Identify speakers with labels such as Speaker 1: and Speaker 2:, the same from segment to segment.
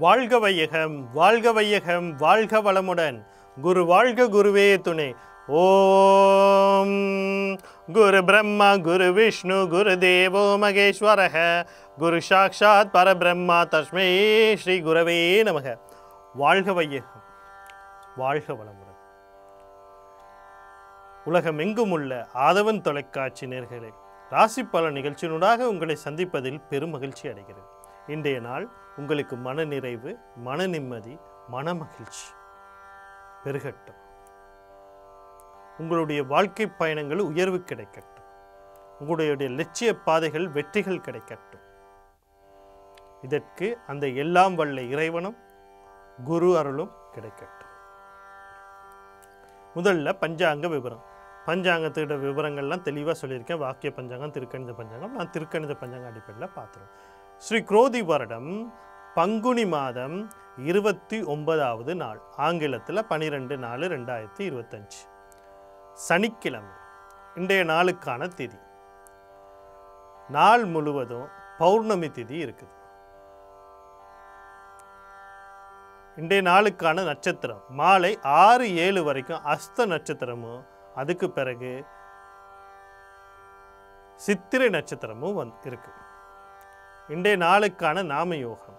Speaker 1: வாழ்க வையகம், வாழ்க வையகம், வாழ்க வளமுடன். குரு வாழ்க, குருவே துணை. ஓம் குரு பிரம்மா குரு விஷ்ணு குரு தேவோ மகேஸ்வரஹ குரு சாக்ஷாத் பரபிரம்மா தஸ்மை ஸ்ரீ குரவே நமக. வாழ்க வையகம், வாழ்க வளமுடன். உலகமெங்கும் உள்ள ஆதவன் தொலைக்காட்சி நேயர்களே, ராசி பலன் நிகழ்ச்சியினூடாக உங்களை சந்திப்பதில் பெரும் மகிழ்ச்சி அடைகிறது. இன்றைய நாள் உங்களுக்கு மன நிறைவு, மன நிம்மதி, மன மகிழ்ச்சி பெருகட்டும். உங்களுடைய வாழ்க்கை பயணங்கள் உயர்வு கிடைக்கட்டும். உங்களுடைய லட்சிய பாதைகள் வெற்றிகள் கிடைக்கட்டும். இதற்கு அந்த எல்லாம் வல்ல இறைவனும் குரு அருளும் கிடைக்கட்டும். முதல்ல பஞ்சாங்க விவரம். பஞ்சாங்கத்தோட விவரங்கள்லாம் தெளிவாக சொல்லியிருக்கேன். வாக்கிய பஞ்சாங்கம், திருக்கணித பஞ்சாங்கம். நான் திருக்கணித பஞ்சாங்க அடிப்படையில் பார்த்துருவோம். ஸ்ரீ குரோதி வருடம் பங்குனி மாதம் 29வது நாள், ஆங்கிலத்தில் 12/4/2025 சனிக்கிழமை. இன்றைய நாளுக்கான திதி, நாள் முழுவதும் பௌர்ணமி திதி இருக்குது. இன்றைய நாளுக்கான நட்சத்திரம் மாலை 6-7 வரைக்கும் அஸ்த நட்சத்திரமும், அதுக்கு பிறகு சித்திரை நட்சத்திரமும் இருக்கு. இன்றைய நாளுக்கான நாம யோகம்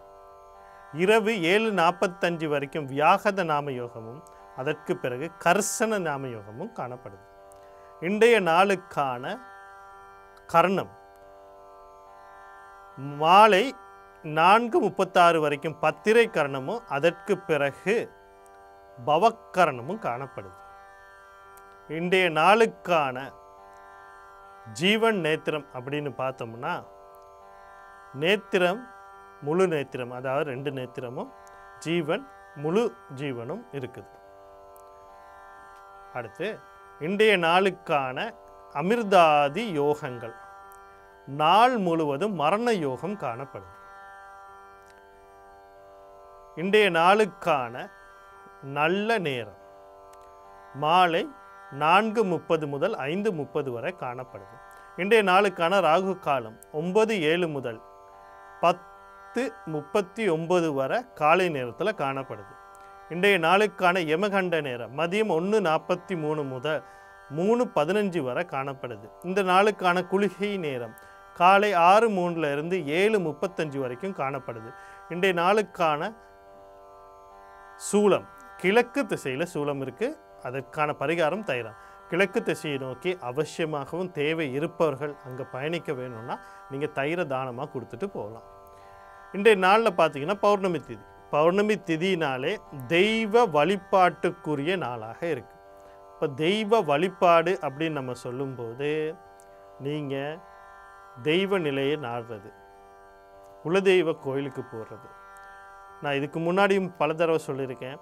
Speaker 1: இரவு 7:45 வரைக்கும் வியாகத நாம யோகமும், அதற்கு பிறகு கர்சன நாம யோகமும் காணப்படுது. இன்றைய நாளுக்கான கர்ணம் மாலை 4:36 வரைக்கும் பத்திரை கர்ணமும், அதற்கு பிறகு பவக்கரணமும் காணப்படுது. இன்றைய நாளுக்கான ஜீவன் நேத்திரம் அப்படின்னு பார்த்தோம்னா, நேத்திரம் முழு நேத்திரம், அதாவது 2 நேத்திரமும், ஜீவன் முழு ஜீவனும் இருக்குது. அடுத்து இன்றைய நாளுக்கான அமிர்தாதி யோகங்கள், நாள் முழுவதும் மரண யோகம் காணப்படுது. இன்றைய நாளுக்கான நல்ல நேரம் மாலை 4:30 முதல் 5:30 வரை காணப்படுது. இன்றைய நாளுக்கான ராகு காலம் 9:07 முதல் 10:39 வரை காலை நேரத்தில் காணப்படுது. இன்றைய நாளுக்கான யமகண்ட நேரம் மதியம் 1:43 முதல் 3:15 வரை காணப்படுது. இந்த நாளுக்கான குளிகை நேரம் காலை 6:03 7:35 வரைக்கும் காணப்படுது. இன்றைய நாளுக்கான சூலம் கிழக்கு திசையில் சூலம் இருக்குது. அதற்கான பரிகாரம் தைலம். கிழக்கு திசையை நோக்கி அவசியமாகவும் தேவை இருப்பவர்கள் அங்கே பயணிக்க வேணும்னா நீங்கள் தயிரை தானமாக கொடுத்துட்டு போகலாம். இன்றைய நாளில் பார்த்தீங்கன்னா பௌர்ணமி திதி. பௌர்ணமி திதினாலே தெய்வ வழிபாட்டுக்குரிய நாளாக இருக்குது. இப்போ தெய்வ வழிபாடு அப்படின்னு நம்ம சொல்லும்போது, நீங்கள் தெய்வ நிலையை நாடுறது, குலதெய்வ கோயிலுக்கு போடுறது. நான் இதுக்கு முன்னாடியும் பல தடவை சொல்லியிருக்கேன்,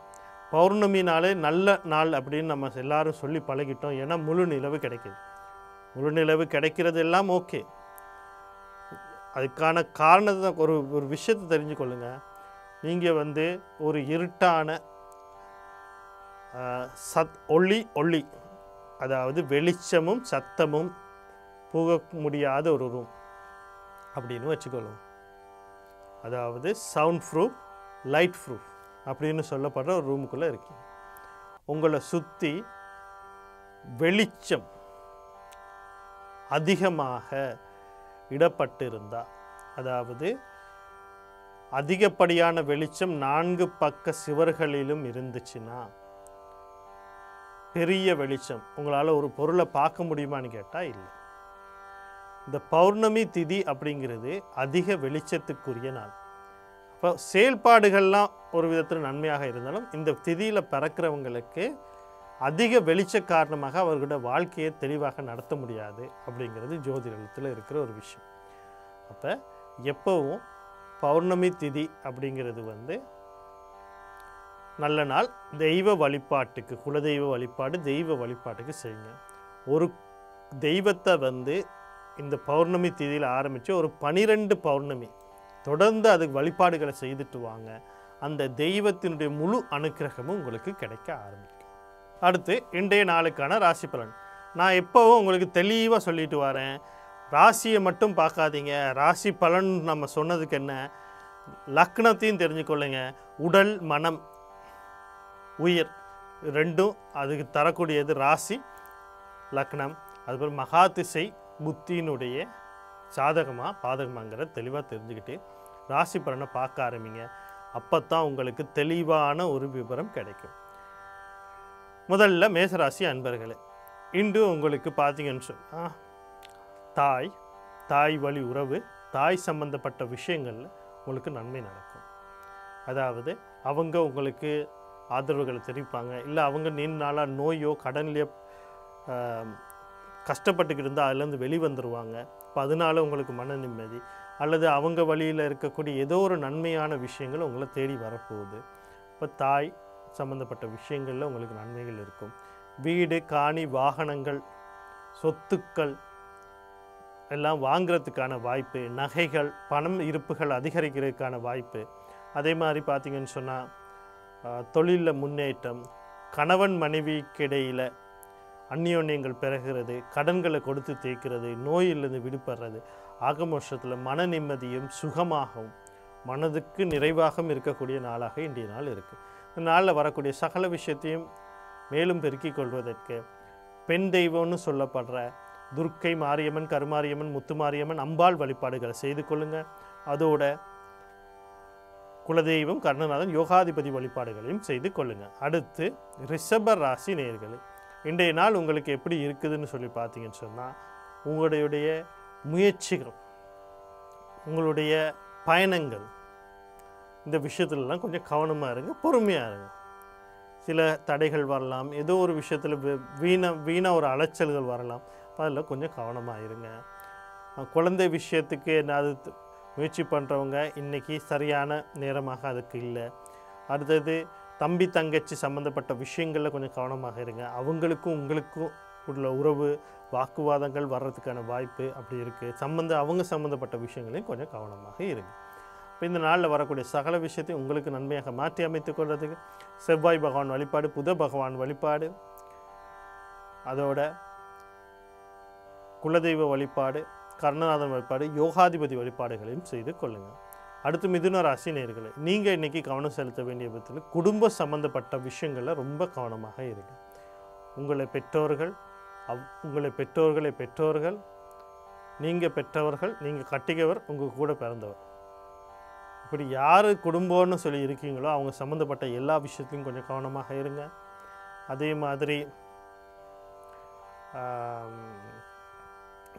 Speaker 1: பௌர்ணமினாலே நல்ல நாள் அப்படின்னு நம்ம எல்லாரும் சொல்லி பழகிட்டோம். ஏன்னா முழு நிலவு கிடைக்கிது. முழு நிலவு கிடைக்கிறது எல்லாம் ஓகே. அதுக்கான காரணத்தை ஒரு விஷயத்தை தெரிஞ்சுக்கொள்ளுங்க. நீங்கள் ஒரு இருட்டான ஒளி, அதாவது வெளிச்சமும் சத்தமும் போக முடியாத ஒரு ரூம் அப்படின்னு வச்சுக்கொள்ளுங்க. அதாவது சவுண்ட் ப்ரூஃப், லைட் ப்ரூஃப் அப்படின்னு சொல்லப்படுற ஒரு ரூமுக்குள்ளே இருக்கீங்க. உங்களை சுற்றி வெளிச்சம் அதிகமாக இடப்பட்டிருந்தால், அதாவது அதிகப்படியான வெளிச்சம் 4 பக்க சுவர்களிலும் இருந்துச்சுன்னா, பெரிய வெளிச்சம் உங்களால் ஒரு பொருளை பார்க்க முடியுமான்னு கேட்டால் இல்லை. இந்த பௌர்ணமி திதி அப்படிங்கிறது அதிக வெளிச்சத்துக்குரிய நாள். இப்போ செயல்பாடுகள்லாம் ஒரு விதத்தில் நன்மையாக இருந்தாலும், இந்த திதியில் பிறக்கிறவங்களுக்கு அதிக வெளிச்ச காரணமாக அவர்களோட வாழ்க்கையை தெளிவாக நடத்த முடியாது அப்படிங்கிறது ஜோதிடத்தில் இருக்கிற ஒரு விஷயம். அப்போ எப்போவும் பௌர்ணமி திதி அப்படிங்கிறது நல்ல நாள். தெய்வ வழிபாட்டுக்கு, குலதெய்வ வழிபாடு, தெய்வ வழிபாட்டுக்கு செய்யுங்க. ஒரு தெய்வத்தை இந்த பௌர்ணமி திதியில் ஆரம்பித்து ஒரு 12 பௌர்ணமி தொடர்ந்து அதுக்கு வழிபாடுகளை செய்துட்டு வாங்க. அந்த தெய்வத்தினுடைய முழு அனுக்கிரகமும் உங்களுக்கு கிடைக்க ஆரம்பிக்கும். அடுத்து இன்றைய நாளுக்கான ராசி பலன். நான் எப்போவும் உங்களுக்கு தெளிவாக சொல்லிட்டு வரேன், ராசியை மட்டும் பார்க்காதீங்க. ராசி பலன் நம்ம சொன்னதுக்கு என்ன, லக்னத்தையும் தெரிஞ்சுக்கொள்ளுங்க. உடல், மனம், உயிர் ரெண்டும் அதுக்கு தரக்கூடியது ராசி லக்னம். அதுபோல் மகா திசை புத்தியினுடைய சாதகமாக பாதகமாங்கிறத தெளிவாக தெரிஞ்சுக்கிட்டு ராசி பலனை பார்க்க ஆரம்பிங்க. அப்போ தான் உங்களுக்கு தெளிவான ஒரு விவரம் கிடைக்கும். முதல்ல மேசராசி அன்பர்களே, இன்று உங்களுக்கு பார்த்தீங்கன்னு சொன்னால் தாய் வழி உறவு, தாய் சம்பந்தப்பட்ட விஷயங்களில் உங்களுக்கு நன்மை நடக்கும். அதாவது அவங்க உங்களுக்கு ஆதரவுகளை தெரிவிப்பாங்க. இல்லை அவங்க நீண்ட நாளாக நோயோ கடன்லையோ கஷ்டப்பட்டுக்கிட்டு இருந்தால் அதுலேருந்து வெளிவந்துருவாங்க. இப்போ அதனால உங்களுக்கு மன நிம்மதி, அல்லது அவங்க வழியில் இருக்கக்கூடிய ஏதோ ஒரு நன்மையான விஷயங்கள் உங்களை தேடி வரப்போகுது. இப்போ தாய் சம்மந்தப்பட்ட விஷயங்களில் உங்களுக்கு நன்மைகள் இருக்கும். வீடு, காணி, வாகனங்கள், சொத்துக்கள் எல்லாம் வாங்கிறதுக்கான வாய்ப்பு, நகைகள், பணம் இருப்புகள் அதிகரிக்கிறதுக்கான வாய்ப்பு. அதே மாதிரி பார்த்திங்கன்னு சொன்னால் தொழிலில் முன்னேற்றம், கணவன் மனைவிக்கு இடையில் அந்யோன்யங்கள் பெறுகிறது, கடன்களை கொடுத்து தேய்க்கிறது, நோயிலிருந்து விடுபடுறது, ஆக மோஷத்தில் மன நிம்மதியும் சுகமாகவும் மனதுக்கு நிறைவாகவும் இருக்கக்கூடிய நாளாக இன்றைய நாள் இருக்குது. இந்த நாளில் வரக்கூடிய சகல விஷயத்தையும் மேலும் பெருக்கிக் கொள்வதற்கு பெண் தெய்வம்னு சொல்லப்படுற துர்க்கை, மாரியம்மன், கருமாரியம்மன், முத்துமாரியம்மன், அம்பாள் வழிபாடுகளை செய்து கொள்ளுங்கள். அதோட குலதெய்வம் கர்ணநாதன், யோகாதிபதி வழிபாடுகளையும் செய்து கொள்ளுங்கள். அடுத்து ரிஷப ராசி நேயர்களே, இன்றைய நாள் உங்களுக்கு எப்படி இருக்குதுன்னு சொல்லி பார்த்தீங்கன்னு சொன்னால், உங்களுடைய முயற்சிகள், உங்களுடைய பயணங்கள், இந்த விஷயத்துலலாம் கொஞ்சம் கவனமாக இருங்க, பொறுமையாக இருங்க. சில தடைகள் வரலாம், ஏதோ ஒரு விஷயத்தில் வீண ஒரு அலைச்சல்கள் வரலாம், அதில் கொஞ்சம் கவனமாக இருங்க. குழந்தை விஷயத்துக்கு என்னது முயற்சி பண்ணுறவங்க இன்றைக்கி சரியான நேரமாக அதுக்கு இல்லை. அடுத்தது தம்பி தங்கச்சி சம்மந்தப்பட்ட விஷயங்களில் கொஞ்சம் கவனமாக இருங்க. அவங்களுக்கும் உங்களுக்கும் உள்ள உறவு வாக்குவாதங்கள் வர்றதுக்கான வாய்ப்பு அப்படி இருக்குது. அவங்க சம்மந்தப்பட்ட விஷயங்களையும் கொஞ்சம் கவனமாக இருங்க. இப்போ இந்த நாளில் வரக்கூடிய சகல விஷயத்தையும் உங்களுக்கு நன்மையாக மாற்றி அமைத்து கொள்வதுக்கு செவ்வாய் பகவான் வழிபாடு, புத பகவான் வழிபாடு, அதோட குலதெய்வ வழிபாடு, கர்ணநாதன் வழிபாடு, யோகாதிபதி வழிபாடுகளையும் செய்து கொள்ளுங்கள். அடுத்து மிதுன ராசி நேயர்களே, நீங்கள் இன்றைக்கி கவனம் செலுத்த வேண்டிய விதத்தில் குடும்ப சம்மந்தப்பட்ட விஷயங்களில் ரொம்ப கவனமாக இருங்க. உங்களை பெற்றோர்கள், நீங்கள் பெற்றவர்கள், நீங்கள் கட்டிக்கவர், உங்கள் கூட பிறந்தவர், இப்படி யார் குடும்பம்னு சொல்லி இருக்கீங்களோ அவங்க சம்மந்தப்பட்ட எல்லா விஷயத்துலையும் கொஞ்சம் கவனமாக இருங்க. அதே மாதிரி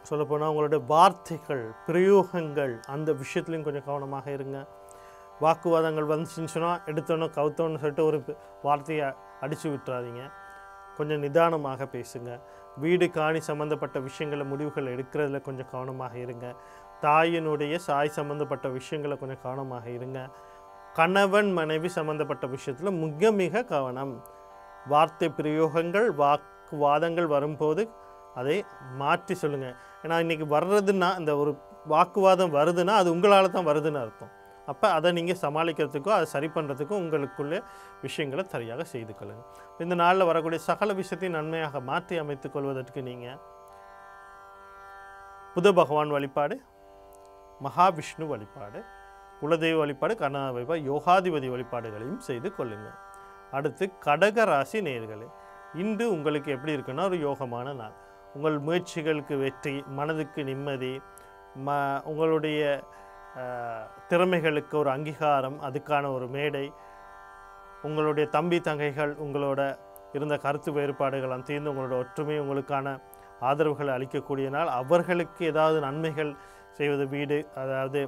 Speaker 1: சொல்லப்போனால் உங்களுடைய வார்த்தைகள், பிரயோகங்கள், அந்த விஷயத்துலையும் கொஞ்சம் கவனமாக இருங்க. வாக்குவாதங்கள் வந்துச்சுன்னு சொன்னால் எடுத்தோன்னே கவுத்தோன்னு சொல்லிட்டு ஒரு வார்த்தையை அடித்து விட்டுறாதீங்க. கொஞ்சம் நிதானமாக பேசுங்க. வீடு, காணி சம்மந்தப்பட்ட விஷயங்களை முடிவுகள் எடுக்கிறதுல கொஞ்சம் கவனமாக இருங்க. தாயினுடைய சாய் சம்மந்தப்பட்ட விஷயங்களை கொஞ்சம் கவனமாக இருங்க. கணவன் மனைவி சம்மந்தப்பட்ட விஷயத்தில் மிக கவனம். வார்த்தை பிரயோகங்கள், வாக்குவாதங்கள் வரும்போது அதை மாற்றி சொல்லுங்கள். ஏன்னா இன்றைக்கி வர்றதுன்னா, இந்த ஒரு வாக்குவாதம் வருதுன்னா அது உங்களால் தான் வருதுன்னு அர்த்தம். அப்போ அதை நீங்கள் சமாளிக்கிறதுக்கோ அதை சரி பண்ணுறதுக்கும் உங்களுக்குள்ளே விஷயங்களை சரியாக செய்து கொள்ளுங்கள். இந்த நாளில் வரக்கூடிய சகல விஷயத்தையும் நன்மையாக மாற்றி அமைத்துக் கொள்வதற்கு நீங்கள் புத பகவான் வழிபாடு, மகாவிஷ்ணு வழிபாடு, குலதெய்வ வழிபாடு, கர்ணநாத வழிபாடு, யோகாதிபதி வழிபாடுகளையும் செய்து கொள்ளுங்கள். அடுத்து கடக ராசி நேயர்களே, இன்று உங்களுக்கு எப்படி இருக்குன்னா ஒரு யோகமான நாள். உங்கள் முயற்சிகளுக்கு வெற்றி, மனதுக்கு நிம்மதி, உங்களுடைய திறமைகளுக்கு ஒரு அங்கீகாரம், அதுக்கான ஒரு மேடை, உங்களுடைய தம்பி தங்கைகள் உங்களோட இருந்த கருத்து வேறுபாடுகளாம் தீர்ந்து உங்களோட ஒற்றுமை, உங்களுக்கான ஆதரவுகளை அளிக்கக்கூடிய நாள். அவர்களுக்கு ஏதாவது நன்மைகள் செய்வது, வீடு, அதாவது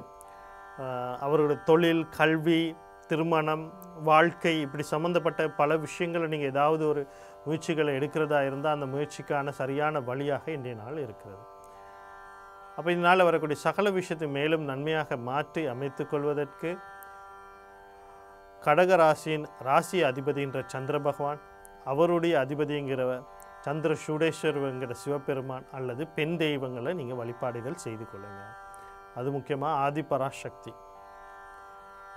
Speaker 1: அவர்களுடைய தொழில், கல்வி, திருமணம், வாழ்க்கை, இப்படி சம்மந்தப்பட்ட பல விஷயங்களை நீங்கள் ஏதாவது ஒரு முயற்சிகளை எடுக்கிறதா இருந்தால் அந்த முயற்சிக்கான சரியான வழியாக இன்றைய நாள் இருக்கிறது. அப்போ இந்த நாளில் வரக்கூடிய சகல விஷயத்தை மேலும் நன்மையாக மாற்றி அமைத்து கொள்வதற்கு கடக ராசியின் ராசி அதிபதிங்கிற சந்திர பகவான், அவருடைய அதிபதிங்கிற சந்திர சூடேஸ்வரங்கிற சிவபெருமான் அல்லது பெண் தெய்வங்களை நீங்கள் வழிபாடுகள் செய்து கொள்ளுங்கள். அது முக்கியமாக ஆதிபராசக்தி,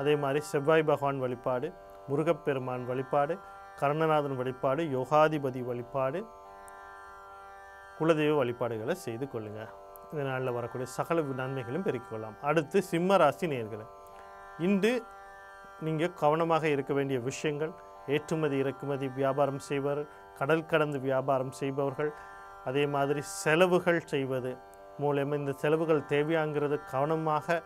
Speaker 1: அதே மாதிரி செவ்வாய் பகவான் வழிபாடு, முருகப்பெருமான் வழிபாடு, கர்ணநாதன் வழிபாடு, யோகாதிபதி வழிபாடு, குலதெய்வ வழிபாடுகளை செய்து கொள்ளுங்கள். இதனால் வரக்கூடிய சகல நன்மைகளும் பெருக்கிக் கொள்ளலாம். அடுத்து சிம்ம ராசி நேயர்களே, இன்று நீங்கள் கவனமாக இருக்க வேண்டிய விஷயங்கள், ஏற்றுமதி இறக்குமதி வியாபாரம் செய்பவர், கடல் கடந்து வியாபாரம் செய்பவர்கள், அதே மாதிரி செலவுகள் செய்வது மூலமாக இந்த செலவுகள் தேவையாங்கிறது கவனமாக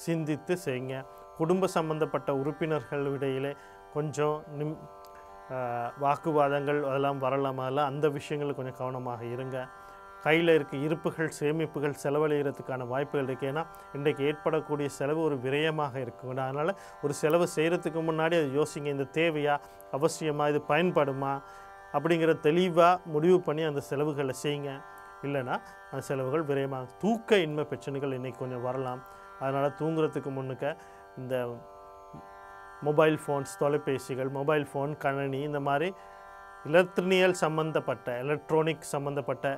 Speaker 1: சிந்தித்து செய்யுங்க. குடும்ப சம்பந்தப்பட்ட உறுப்பினர்கள் இடையிலே கொஞ்சம் வாக்குவாதங்கள் அதெல்லாம் வரலாம். அதெல்லாம் அந்த விஷயங்கள் கொஞ்சம் கவனமாக இருங்க. கையில் இருக்க இருப்புகள் சேமிப்புகள் செலவழிகிறதுக்கான வாய்ப்புகள் இருக்குது. ஏன்னா இன்றைக்கு ஏற்படக்கூடிய செலவு ஒரு விரயமாக இருக்குங்க. அதனால் ஒரு செலவு செய்கிறதுக்கு முன்னாடி அது யோசிங்க, இந்த தேவையா, அவசியமாக, இது பயன்படுமா அப்படிங்கிற தெளிவாக முடிவு பண்ணி அந்த செலவுகளை செய்யுங்க. இல்லைன்னா அந்த செலவுகள் விரயமாக தூக்க இன்மை பிரச்சனைகள் இன்றைக்கி கொஞ்சம் வரலாம். அதனால் தூங்குறதுக்கு முன்னுக்க இந்த மொபைல் ஃபோன்ஸ், தொலைபேசிகள், மொபைல் ஃபோன், கணினி, இந்த மாதிரி எலக்ட்ரானிக் சம்மந்தப்பட்ட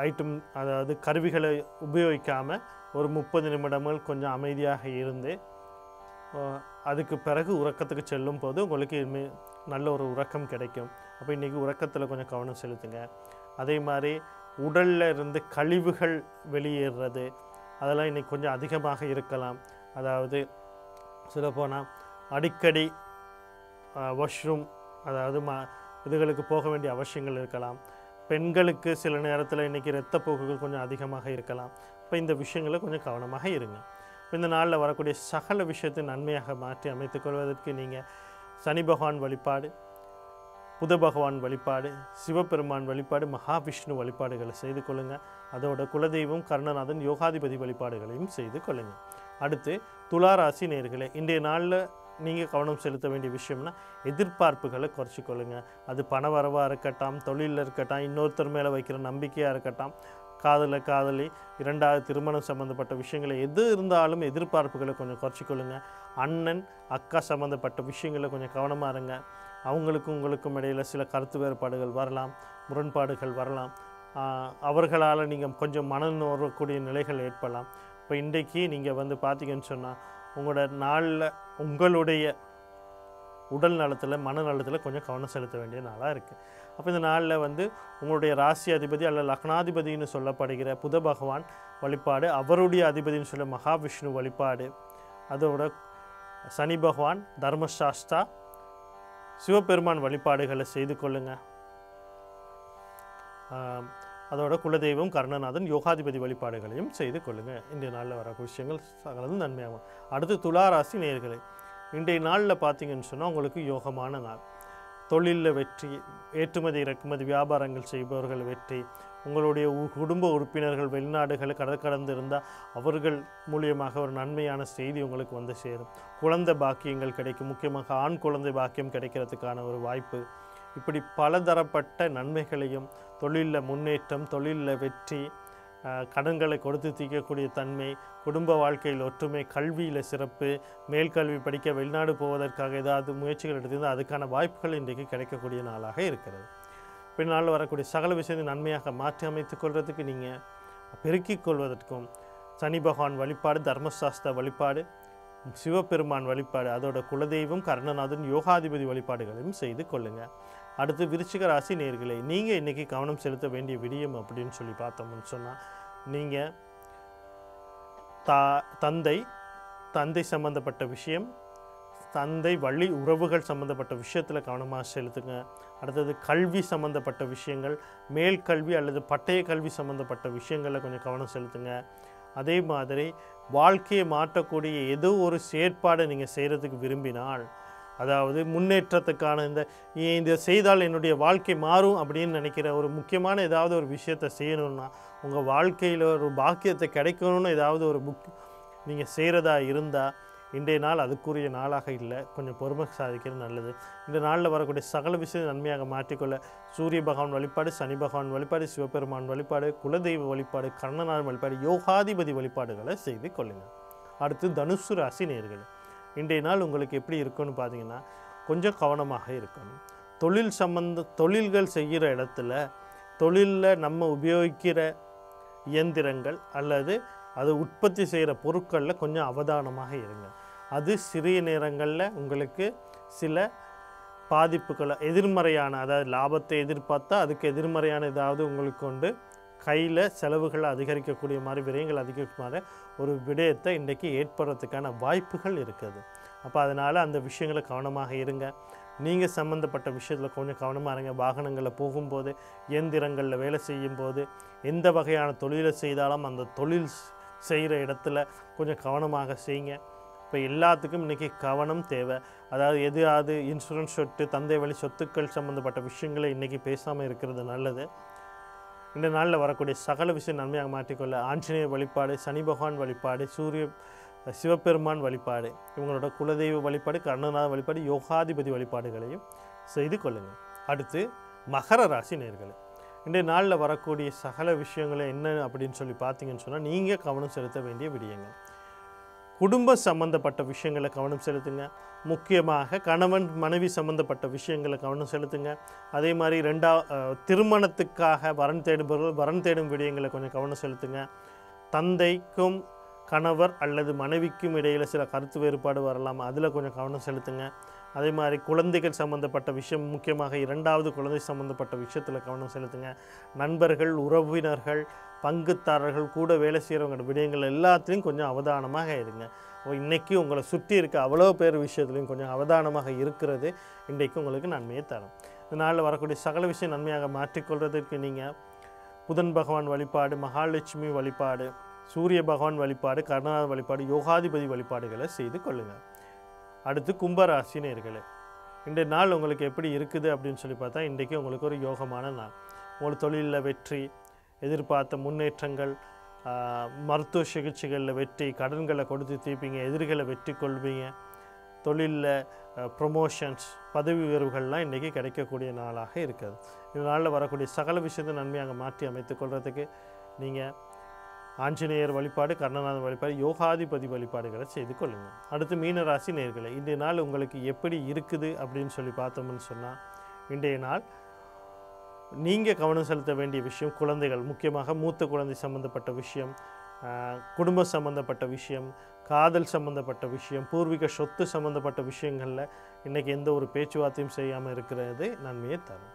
Speaker 1: ஐட்டம், அதாவது கருவிகளை உபயோகிக்காமல் ஒரு 30 நிமிடங்கள் கொஞ்சம் அமைதியாக இருந்து அதுக்கு பிறகு உறக்கத்துக்கு செல்லும் போது உங்களுக்கு நல்ல ஒரு உறக்கம் கிடைக்கும். அப்போ இன்றைக்கி உறக்கத்தில் கொஞ்சம் கவனம் செலுத்துங்க. அதே மாதிரி உடலில் இருந்து கழிவுகள் வெளியேறது அதெல்லாம் இன்றைக்கி கொஞ்சம் அதிகமாக இருக்கலாம். அதாவது சொல்லப்போனால் அடிக்கடி வாஷ்ரூம், அதாவது இதுகளுக்கு போக வேண்டிய அவசியங்கள் இருக்கலாம். பெண்களுக்கு சில நேரத்தில் இன்றைக்கி இரத்தப்போக்குகள் கொஞ்சம் அதிகமாக இருக்கலாம். இப்போ இந்த விஷயங்களை கொஞ்சம் கவனமாக இருங்க. இப்போ இந்த நாளில் வரக்கூடிய சகல விஷயத்தை நன்மையாக மாற்றி அமைத்துக்கொள்வதற்கு நீங்கள் சனி பகவான் வழிபாடு, புத பகவான் வழிபாடு, சிவபெருமான் வழிபாடு, மகாவிஷ்ணு வழிபாடுகளை செய்து கொள்ளுங்கள். அதோட குலதெய்வம் கருணநாதன் யோகாதிபதி வழிபாடுகளையும் செய்து கொள்ளுங்கள். அடுத்து துளாராசி நேயர்களே, இன்றைய நாளில் நீங்கள் கவனம் செலுத்த வேண்டிய விஷயம்னா எதிர்பார்ப்புகளை குறைச்சிக்கொள்ளுங்க. அது பண வரவாக இருக்கட்டும், தொழிலில் இருக்கட்டும், இன்னொருத்தர் மேலே வைக்கிற நம்பிக்கையாக இருக்கட்டும், காதலி, இரண்டாவது திருமணம் சம்மந்தப்பட்ட விஷயங்களை எது இருந்தாலும் எதிர்பார்ப்புகளை கொஞ்சம் குறைச்சிக்கொள்ளுங்க. அண்ணன் அக்கா சம்மந்தப்பட்ட விஷயங்களை கொஞ்சம் கவனமாக இருங்க. அவங்களுக்கும் உங்களுக்கும் இடையில் சில கருத்து வேறுபாடுகள் வரலாம், முரண்பாடுகள் வரலாம். அவர்களால் நீங்கள் கொஞ்சம் மனநோறக்கூடிய நிலைகள் ஏற்படலாம். இப்போ இன்றைக்கி நீங்கள் பார்த்தீங்கன்னு சொன்னால் உங்களோட நாளில் உங்களுடைய உடல் நலத்தில் மனநலத்தில் கொஞ்சம் கவனம் செலுத்த வேண்டிய நாளாக இருக்குது. அப்போ இந்த நாளில் உங்களுடைய ராசி அதிபதி அல்ல லக்னாதிபதினு சொல்லப்படுகிற புத பகவான் வழிபாடு, அவருடைய அதிபதினு சொல்ல மகாவிஷ்ணு வழிபாடு, அதோட சனி பகவான், தர்மசாஸ்தா, சிவபெருமான் வழிபாடுகளை செய்து கொள்ளுங்கள். அதோட குலதெய்வம் கருணநாதன் யோகாதிபதி வழிபாடுகளையும் செய்து கொள்ளுங்கள். இன்றைய நாளில் வர விஷயங்கள் சகலதும் நன்மையாகும். அடுத்து துளாராசி நேயர்களே, இன்றைய நாளில் பார்த்தீங்கன்னு சொன்னால் உங்களுக்கு யோகமான நாள். தொழிலில் வெற்றி, ஏற்றுமதி இறக்குமதி வியாபாரங்கள் செய்பவர்கள் வெற்றி, உங்களுடைய குடும்ப உறுப்பினர்கள் வெளிநாடுகளை கடந்து இருந்தால் அவர்கள் மூலியமாக ஒரு நன்மையான செய்தி உங்களுக்கு சேரும். குழந்தை பாக்கியங்கள் கிடைக்கும், முக்கியமாக ஆண் குழந்தை பாக்கியம் கிடைக்கிறதுக்கான ஒரு வாய்ப்பு. இப்படி பலதரப்பட்ட நன்மைகளையும், தொழிலில் முன்னேற்றம், தொழிலில் வெற்றி, கடன்களை கொடுத்து தீர்க்கக்கூடிய தன்மை, குடும்ப வாழ்க்கையில் ஒற்றுமை, கல்வியில் சிறப்பு, மேல்கல்வி படிக்க வெளிநாடு போவதற்காக ஏதாவது முயற்சிகள் எடுத்திருந்தால் அதுக்கான வாய்ப்புகள் இன்றைக்கு கிடைக்கக்கூடிய நாளாக இருக்கிறது. பின்னால் வரக்கூடிய சகல விஷயத்தை நன்மையாக மாற்றி அமைத்து கொள்வதற்கு நீங்கள் பெருக்கிக் கொள்வதற்கும் சனி பகவான் வழிபாடு, தர்மசாஸ்திர வழிபாடு, சிவபெருமான் வழிபாடு, அதோட குலதெய்வம் கருணநாதன் யோகாதிபதி வழிபாடுகளையும் செய்து கொள்ளுங்கள். அடுத்து விருச்சிக ராசி நேயர்களே, நீங்கள் இன்றைக்கி கவனம் செலுத்த வேண்டிய விடயம் அப்படின்னு சொல்லி பார்த்தோம்னு சொன்னால் நீங்கள் தந்தை சம்பந்தப்பட்ட விஷயம், தந்தை வழி உறவுகள் சம்பந்தப்பட்ட விஷயத்தில் கவனமாக செலுத்துங்க. அடுத்தது கல்வி சம்பந்தப்பட்ட விஷயங்கள், மேல் கல்வி அல்லது பட்டய கல்வி சம்பந்தப்பட்ட விஷயங்களில் கொஞ்சம் கவனம் செலுத்துங்க. அதே மாதிரி வாழ்க்கையை மாற்றக்கூடிய ஏதோ ஒரு செயற்பாடை நீங்கள் செய்கிறதுக்கு விரும்பினால், அதாவது முன்னேற்றத்துக்கான இந்த செய்தால் என்னுடைய வாழ்க்கை மாறும் அப்படின்னு நினைக்கிற ஒரு முக்கியமான ஏதாவது ஒரு விஷயத்தை செய்யணுன்னா, உங்கள் வாழ்க்கையில் ஒரு பாக்கியத்தை கிடைக்கணும்னு ஏதாவது ஒரு நீங்கள் செய்கிறதா இருந்தால் இன்றைய நாள் அதுக்குரிய நாளாக இல்லை. கொஞ்சம் பொறுமை சாதிக்கிறது நல்லது. இந்த நாளில் வரக்கூடிய சகல விஷயத்தை நன்மையாக மாற்றிக்கொள்ள சூரிய பகவான் வழிபாடு, சனி பகவான் வழிபாடு, சிவபெருமான் வழிபாடு, குலதெய்வ வழிபாடு, கருணநாதன் வழிபாடு, யோகாதிபதி வழிபாடுகளை செய்து கொள்ளுங்கள். அடுத்து தனுசு ராசி நேயர்களே, இன்றைய நாள் உங்களுக்கு எப்படி இருக்குன்னு பார்த்தீங்கன்னா கொஞ்சம் கவனமாக இருக்கணும். தொழில்கள் செய்கிற இடத்துல, தொழிலில் நம்ம உபயோகிக்கிற இயந்திரங்கள் அல்லது அது உற்பத்தி செய்கிற பொருட்களில் கொஞ்சம் அவதானமாக இருங்க. அது சிறிய நேரங்களில் உங்களுக்கு சில பாதிப்புகளை, எதிர்மறையான, அதாவது லாபத்தை எதிர்பார்த்தா அதுக்கு எதிர்மறையான ஏதாவது உங்களுக்கு கையில் செலவுகள் அதிகரிக்கக்கூடிய மாதிரி விரயங்கள் அதிகரிக்குமாறு ஒரு விடயத்தை இன்றைக்கி ஏற்படுறதுக்கான வாய்ப்புகள் இருக்குது. அப்போ அதனால் அந்த விஷயங்களை கவனமாக இருங்க. நீங்கள் சம்மந்தப்பட்ட விஷயத்தில் கொஞ்சம் கவனமாக இருங்க. வாகனங்களில் போகும்போது, இயந்திரங்களில் வேலை செய்யும்போது, எந்த வகையான தொழிலை செய்தாலும் அந்த தொழில் செய்கிற இடத்துல கொஞ்சம் கவனமாக செய்யுங்க. இப்போ எல்லாத்துக்கும் இன்றைக்கி கவனம் தேவை. அதாவது எதாவது இன்சூரன்ஸ் சொத்து, தந்தை வழி சொத்துக்கள் சம்மந்தப்பட்ட விஷயங்களை இன்றைக்கி பேசாமல் இருக்கிறது நல்லது. இந்த நாளில் வரக்கூடிய சகல விஷயம் நன்மையாக மாற்றிக்கொள்ள ஆஞ்சநேயர் வழிபாடு, சனி பகவான் வழிபாடு, சிவபெருமான் வழிபாடு, இவங்களோட குலதெய்வ வழிபாடு, கர்ணநாத வழிபாடு, யோகாதிபதி வழிபாடுகளையும் செய்து கொள்ளுங்கள். அடுத்து மகர ராசி நேயர்களே, இன்றைய நாளில் வரக்கூடிய சகல விஷயங்களை என்ன அப்படின்னு சொல்லி பார்த்தீங்கன்னு சொன்னால், நீங்கள் கவனம் செலுத்த வேண்டிய விடயங்கள். குடும்ப சம்பந்தப்பட்ட விஷயங்களை கவனம் செலுத்துங்க. முக்கியமாக கணவன் மனைவி சம்பந்தப்பட்ட விஷயங்களை கவனம் செலுத்துங்க. அதே மாதிரி திருமணத்துக்காக வரன் தேடும் விடயங்களை கொஞ்சம் கவனம் செலுத்துங்க. தந்தைக்கும் கணவர் அல்லது மனைவிக்கும் இடையில் சில கருத்து வேறுபாடு வரலாம், அதில் கொஞ்சம் கவனம் செலுத்துங்க. அதே மாதிரி குழந்தைகள் சம்மந்தப்பட்ட விஷயம், முக்கியமாக 2வது குழந்தை சம்மந்தப்பட்ட விஷயத்தில் கவனம் செலுத்துங்க. நண்பர்கள், உறவினர்கள், பங்குதாரர்கள், கூட வேலை செய்கிறவங்க விடயங்கள் எல்லாத்துலேயும் கொஞ்சம் அவதானமாக இருங்க. இன்றைக்கி உங்களை சுற்றி இருக்க அவ்வளோ பேர் விஷயத்துலையும் கொஞ்சம் அவதானமாக இருக்கிறது இன்றைக்கு உங்களுக்கு நன்மையை தரும். இதனால் வரக்கூடிய சகல விஷயம் நன்மையாக மாற்றிக்கொள்வதற்கு நீங்கள் புதன் பகவான் வழிபாடு, மகாலட்சுமி வழிபாடு, சூரிய பகவான் வழிபாடு, கர்ணநாத வழிபாடு, யோகாதிபதி வழிபாடுகளை செய்து கொள்ளுங்கள். அடுத்து கும்பராசி நேயர்களே, இன்றைய நாள் உங்களுக்கு எப்படி இருக்குது அப்படின்னு சொல்லி பார்த்தா, இன்றைக்கி உங்களுக்கு ஒரு யோகமான நாள். உங்கள் தொழிலில் வெற்றி, எதிர்பார்த்த முன்னேற்றங்கள், மருத்துவ சிகிச்சைகளில் வெற்றி, கடன்களை கொடுத்து தீர்ப்பீங்க, எதிரிகளை வெற்றி கொள்வீங்க, தொழிலில் ப்ரொமோஷன்ஸ், பதவி உயர்வுகள்லாம் இன்றைக்கி கிடைக்கக்கூடிய நாளாக இருக்குது. இந்த நாளில் வரக்கூடிய சகல விஷயத்தை நன்மையாக மாற்றி அமைத்து கொள்வதுக்கு நீங்கள் ஆஞ்சநேயர் வழிபாடு, கர்ணநாத வழிபாடு, யோகாதிபதி வழிபாடுகளை செய்து கொள்ளுங்கள். அடுத்து மீனராசி நேயர்களே, இன்றைய நாள் உங்களுக்கு எப்படி இருக்குது அப்படின்னு சொல்லி பார்த்தோம்னு சொன்னால், இன்றைய நாள் நீங்கள் கவனம் செலுத்த வேண்டிய விஷயம் குழந்தைகள், முக்கியமாக மூத்த குழந்தை சம்மந்தப்பட்ட விஷயம், குடும்ப சம்மந்தப்பட்ட விஷயம், காதல் சம்மந்தப்பட்ட விஷயம், பூர்வீக சொத்து சம்மந்தப்பட்ட விஷயங்களில் இன்றைக்கி எந்த ஒரு பேச்சுவார்த்தையும் செய்யாமல் இருக்கிறது நன்மையை தரும்.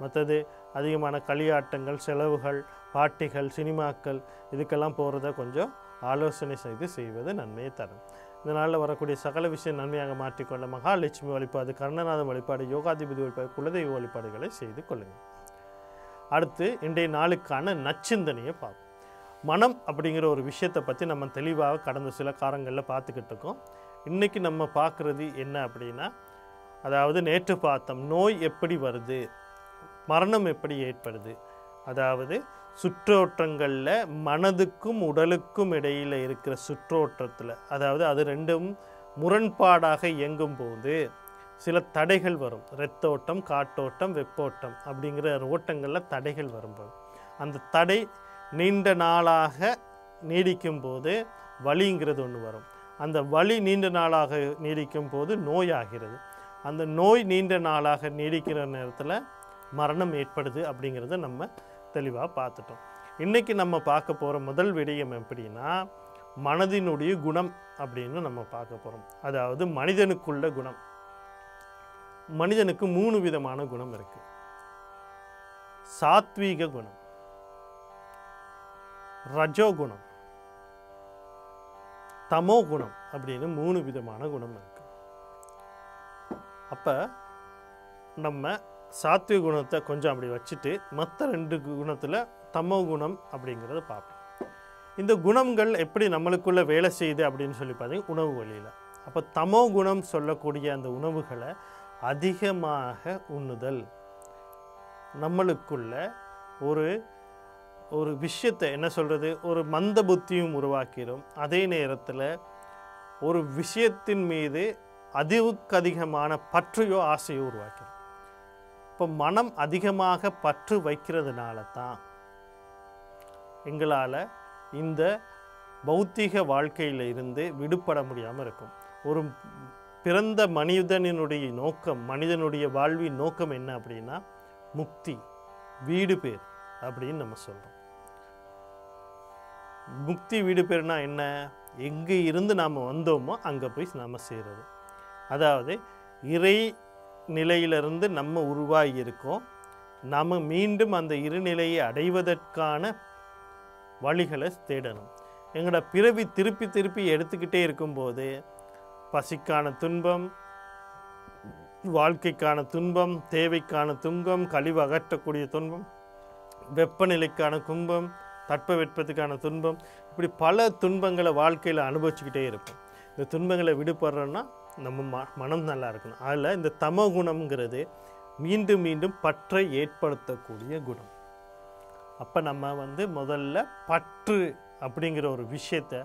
Speaker 1: மற்றது அதிகமான களியாட்டங்கள், செலவுகள், பாட்டிகள், சினிமாக்கள், இதுக்கெல்லாம் போகிறத கொஞ்சம் ஆலோசனை செய்வது நன்மையை தரும். இதனால் வரக்கூடிய சகல விஷயம் நன்மையாக மாற்றிக்கொள்ள மகாலட்சுமி வழிபாடு, கர்ணநாதன் வழிபாடு, யோகாதிபதி வழிபாடு, குலதெய்வ வழிபாடுகளை செய்து கொள்ளுங்கள். அடுத்து இன்றைய நாளுக்கான நச்சிந்தனையை பார்ப்போம். மனம் அப்படிங்கிற ஒரு விஷயத்தை பற்றி நம்ம தெளிவாக கடந்த சில காலங்களில் பார்த்துக்கிட்டு இருக்கோம். இன்றைக்கி நம்ம பார்க்குறது என்ன அப்படின்னா, அதாவது நேற்று பார்த்தோம் நோய் எப்படி வருது, மரணம் எப்படி ஏற்படுது, அதாவது சுற்றோட்டங்களில் மனதுக்கும் உடலுக்கும் இடையில் இருக்கிற சுற்றோட்டத்தில், அதாவது அது ரெண்டும் முரண்பாடாக இயங்கும் போது சில தடைகள் வரும். இரத்தோட்டம், காட்டோட்டம், வெப்போட்டம் அப்படிங்கிற ஓட்டங்களில் தடைகள் வரும்போது, அந்த தடை நீண்ட நாளாக நீடிக்கும் போது வலிங்கிறது ஒன்று வரும். அந்த வலி நீண்ட நாளாக நீடிக்கும் போது நோய் ஆகிறது. அந்த நோய் நீண்ட நாளாக நீடிக்கிற நேரத்தில் மரணம் ஏற்படுது அப்படிங்கிறத நம்ம தெளிவாக பார்த்துட்டோம். இன்றைக்கி நம்ம பார்க்க போகிற முதல் விடயம் எப்படின்னா, மனதினுடைய குணம் அப்படின்னு நம்ம பார்க்க போகிறோம். அதாவது மனிதனுக்குள்ள குணம். மனிதனுக்கு 3 விதமான குணம் இருக்குது. சாத்வீக குணம், ரஜோகுணம், தமோ குணம் அப்படின்னு 3 விதமான குணம் இருக்கு. அப்போ நம்ம சாத்விக குணத்தை கொஞ்சம் அப்படி வச்சுட்டு மற்ற 2 குணத்தில் தமோ குணம் அப்படிங்கிறத பார்ப்போம். இந்த குணங்கள் எப்படி நம்மளுக்குள்ள வேலை செய்யுது அப்படின்னு சொல்லி பார்த்தீங்கன்னா, உணவு வழியில். அப்போ தமோ குணம் சொல்லக்கூடிய அந்த உணவுகளை அதிகமாக உண்ணுதல் நம்மளுக்குள்ள ஒரு விஷயத்தை என்ன சொல்கிறது, ஒரு மந்த புத்தியும் உருவாக்கிடும். அதே நேரத்தில் ஒரு விஷயத்தின் மீது அதிகமான பற்றையோ ஆசையோ உருவாக்கிடும். இப்போ மனம் அதிகமாக பற்று வைக்கிறதுனால தான் எங்களால் இந்த பௌத்திக வாழ்க்கையில் இருந்து விடுபட முடியாமல் இருக்கும். ஒரு பிறந்த மனிதனுடைய நோக்கம், மனிதனுடைய வாழ்வின் நோக்கம் என்ன அப்படின்னா முக்தி, வீடு பேர் அப்படின்னு நம்ம சொல்கிறோம். முக்தி வீடு பேர்னா என்ன, எங்கே இருந்து நாம் வந்தோமோ அங்கே போய் நம்ம செய்கிறது. அதாவது இறை நிலையிலிருந்து நம்ம உருவாகி இருக்கோம். நாம் மீண்டும் அந்த இருநிலையை அடைவதற்கான வழிகளை தேடணும். எங்களோட பிறவி திருப்பி திருப்பி எடுத்துக்கிட்டே இருக்கும்போது பசிக்கான துன்பம், வாழ்க்கைக்கான துன்பம், தேவைக்கான துன்பம், கழிவு அகற்றக்கூடிய துன்பம், வெப்பநிலைக்கான துன்பம், தட்பவெப்பத்துக்கான துன்பம், இப்படி பல துன்பங்களை வாழ்க்கையில் அனுபவிச்சுக்கிட்டே இருப்போம். இந்த துன்பங்களை விடுபடுறோன்னா நம்ம மனம் நல்லா இருக்கணும். அதில் இந்த தமோ குணம்ங்கிறது மீண்டும் மீண்டும் பற்றை ஏற்படுத்தக்கூடிய குணம். அப்போ நம்ம முதல்ல பற்று அப்படிங்கிற ஒரு விஷயத்தை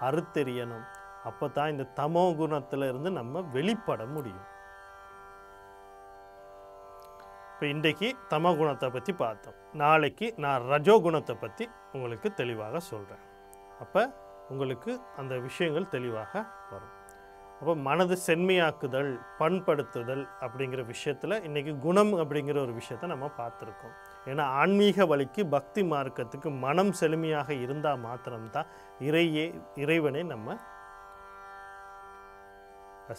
Speaker 1: அறுத்தெறியணும். அப்போ தான் இந்த தமோ குணத்திலிருந்து நம்ம வெளிப்பட முடியும். இப்போ இன்றைக்கு தமோ குணத்தை பற்றி பார்த்தோம். நாளைக்கு நான் ரஜோ குணத்தை பற்றி உங்களுக்கு தெளிவாக சொல்கிறேன். அப்போ உங்களுக்கு அந்த விஷயங்கள் தெளிவாக வரும். அப்போ மனது செம்மையாக்குதல், பண்படுத்துதல் அப்படிங்கிற விஷயத்தில் இன்றைக்கி குணம் அப்படிங்கிற ஒரு விஷயத்தை நம்ம பார்த்துருக்கோம். ஏன்னா ஆன்மீக வழிக்கு, பக்தி மார்க்கத்துக்கு மனம் செழுமையாக இருந்தால் மாத்திரம்தான் இறைவனை நம்ம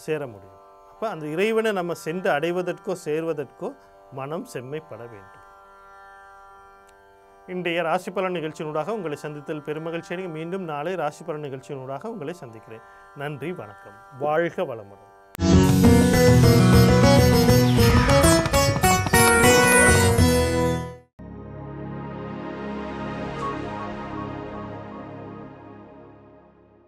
Speaker 1: சேர முடியும். அப்போ அந்த இறைவனை நம்ம சென்று அடைவதற்கோ சேர்வதற்கோ மனம் செம்மைப்பட வேண்டும். இன்றைய ராசி பலன் நிகழ்ச்சியினூடாக உங்களை சந்தித்தல் பெருமகிழ்ச்சி. மீண்டும் நாளை ராசி பலன் நிகழ்ச்சியினூடாக உங்களை சந்திக்கிறேன். நன்றி, வணக்கம். வாழ்க வளமுடன்.